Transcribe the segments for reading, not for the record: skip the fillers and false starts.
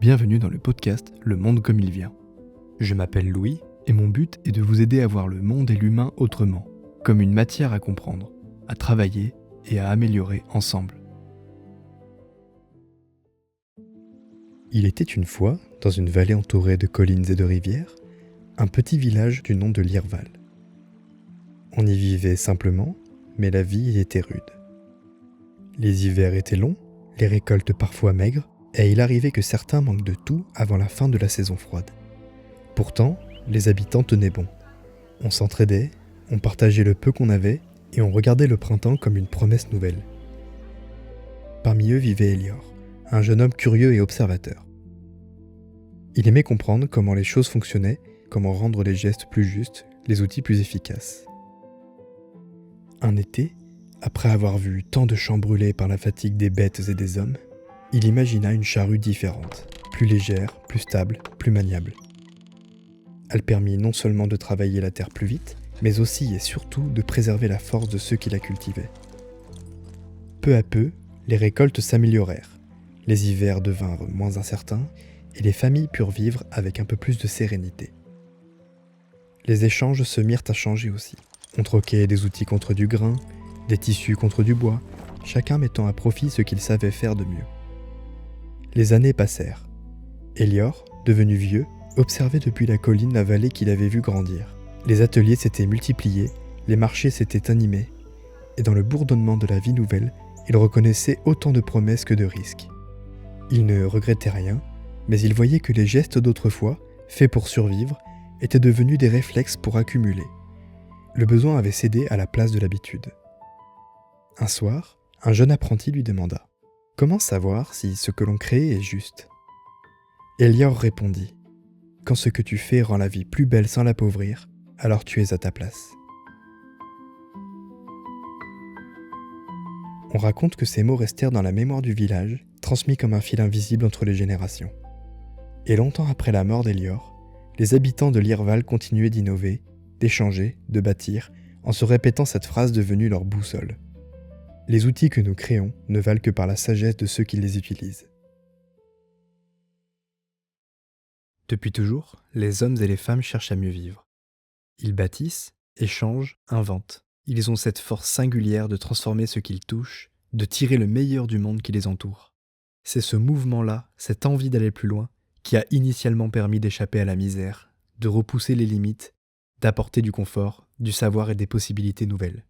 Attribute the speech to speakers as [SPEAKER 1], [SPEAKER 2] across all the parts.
[SPEAKER 1] Bienvenue dans le podcast Le Monde comme il vient. Je m'appelle Louis et mon but est de vous aider à voir le monde et l'humain autrement, comme une matière à comprendre, à travailler et à améliorer ensemble. Il était une fois, dans une vallée entourée de collines et de rivières, un petit village du nom de Lirval. On y vivait simplement, mais la vie y était rude. Les hivers étaient longs, les récoltes parfois maigres, et il arrivait que certains manquent de tout avant la fin de la saison froide. Pourtant, les habitants tenaient bon. On s'entraidait, on partageait le peu qu'on avait, et on regardait le printemps comme une promesse nouvelle. Parmi eux vivait Elior, un jeune homme curieux et observateur. Il aimait comprendre comment les choses fonctionnaient, comment rendre les gestes plus justes, les outils plus efficaces. Un été, après avoir vu tant de champs brûlés par la fatigue des bêtes et des hommes, il imagina une charrue différente, plus légère, plus stable, plus maniable. Elle permit non seulement de travailler la terre plus vite, mais aussi et surtout de préserver la force de ceux qui la cultivaient. Peu à peu, les récoltes s'améliorèrent, les hivers devinrent moins incertains et les familles purent vivre avec un peu plus de sérénité. Les échanges se mirent à changer aussi. On troquait des outils contre du grain, des tissus contre du bois, chacun mettant à profit ce qu'il savait faire de mieux. Les années passèrent. Elior, devenu vieux, observait depuis la colline la vallée qu'il avait vue grandir. Les ateliers s'étaient multipliés, les marchés s'étaient animés, et dans le bourdonnement de la vie nouvelle, il reconnaissait autant de promesses que de risques. Il ne regrettait rien, mais il voyait que les gestes d'autrefois, faits pour survivre, étaient devenus des réflexes pour accumuler. Le besoin avait cédé à la place de l'habitude. Un soir, un jeune apprenti lui demanda « Comment savoir si ce que l'on crée est juste ?» Elior répondit « Quand ce que tu fais rend la vie plus belle sans l'appauvrir, alors tu es à ta place. » On raconte que ces mots restèrent dans la mémoire du village, transmis comme un fil invisible entre les générations. Et longtemps après la mort d'Elior, les habitants de Lirval continuaient d'innover, d'échanger, de bâtir, en se répétant cette phrase devenue leur boussole. Les outils que nous créons ne valent que par la sagesse de ceux qui les utilisent. Depuis toujours, les hommes et les femmes cherchent à mieux vivre. Ils bâtissent, échangent, inventent. Ils ont cette force singulière de transformer ce qu'ils touchent, de tirer le meilleur du monde qui les entoure. C'est ce mouvement-là, cette envie d'aller plus loin, qui a initialement permis d'échapper à la misère, de repousser les limites, d'apporter du confort, du savoir et des possibilités nouvelles.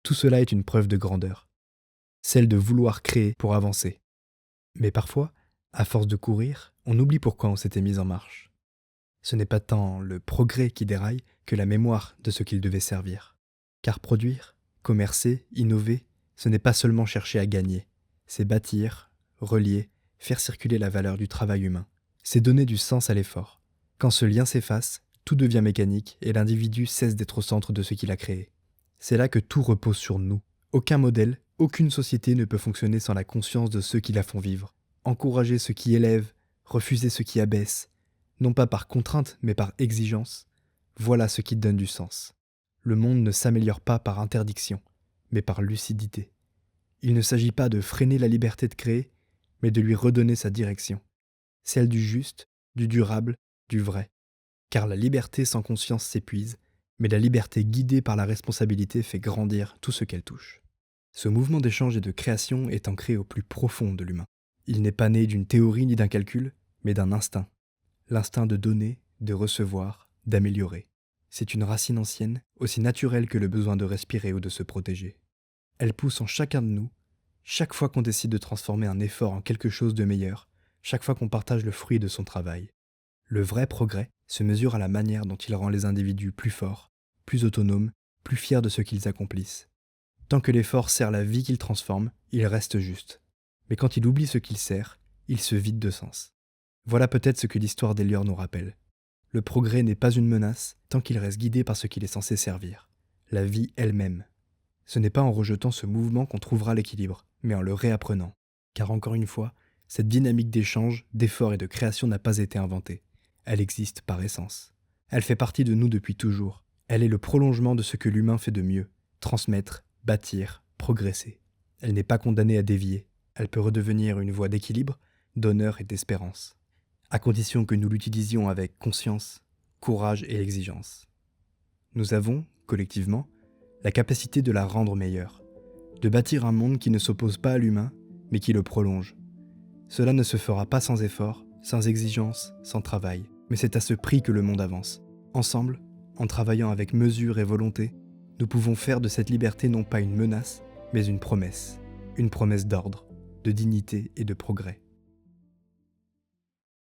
[SPEAKER 1] Tout cela est une preuve de grandeur, celle de vouloir créer pour avancer. Mais parfois, à force de courir, on oublie pourquoi on s'était mis en marche. Ce n'est pas tant le progrès qui déraille que la mémoire de ce qu'il devait servir. Car produire, commercer, innover, ce n'est pas seulement chercher à gagner, c'est bâtir, relier, faire circuler la valeur du travail humain. C'est donner du sens à l'effort. Quand ce lien s'efface, tout devient mécanique et l'individu cesse d'être au centre de ce qu'il a créé. C'est là que tout repose sur nous. Aucun modèle, aucune société ne peut fonctionner sans la conscience de ceux qui la font vivre. Encourager ceux qui élèvent, refuser ceux qui abaissent, non pas par contrainte mais par exigence, voilà ce qui donne du sens. Le monde ne s'améliore pas par interdiction, mais par lucidité. Il ne s'agit pas de freiner la liberté de créer, mais de lui redonner sa direction. Celle du juste, du durable, du vrai. Car la liberté sans conscience s'épuise, mais la liberté guidée par la responsabilité fait grandir tout ce qu'elle touche. Ce mouvement d'échange et de création est ancré au plus profond de l'humain. Il n'est pas né d'une théorie ni d'un calcul, mais d'un instinct. L'instinct de donner, de recevoir, d'améliorer. C'est une racine ancienne, aussi naturelle que le besoin de respirer ou de se protéger. Elle pousse en chacun de nous, chaque fois qu'on décide de transformer un effort en quelque chose de meilleur, chaque fois qu'on partage le fruit de son travail. Le vrai progrès se mesure à la manière dont il rend les individus plus forts, plus autonomes, plus fiers de ce qu'ils accomplissent. Tant que l'effort sert la vie qu'il transforme, il reste juste. Mais quand il oublie ce qu'il sert, il se vide de sens. Voilà peut-être ce que l'histoire d'Elior nous rappelle. Le progrès n'est pas une menace tant qu'il reste guidé par ce qu'il est censé servir, la vie elle-même. Ce n'est pas en rejetant ce mouvement qu'on trouvera l'équilibre, mais en le réapprenant. Car encore une fois, cette dynamique d'échange, d'effort et de création n'a pas été inventée. Elle existe par essence. Elle fait partie de nous depuis toujours. Elle est le prolongement de ce que l'humain fait de mieux, transmettre, bâtir, progresser. Elle n'est pas condamnée à dévier. Elle peut redevenir une voie d'équilibre, d'honneur et d'espérance. à condition que nous l'utilisions avec conscience, courage et exigence. Nous avons, collectivement, la capacité de la rendre meilleure, de bâtir un monde qui ne s'oppose pas à l'humain, mais qui le prolonge. Cela ne se fera pas sans effort, sans exigence, sans travail, mais c'est à ce prix que le monde avance. Ensemble, en travaillant avec mesure et volonté, nous pouvons faire de cette liberté non pas une menace, mais une promesse d'ordre, de dignité et de progrès.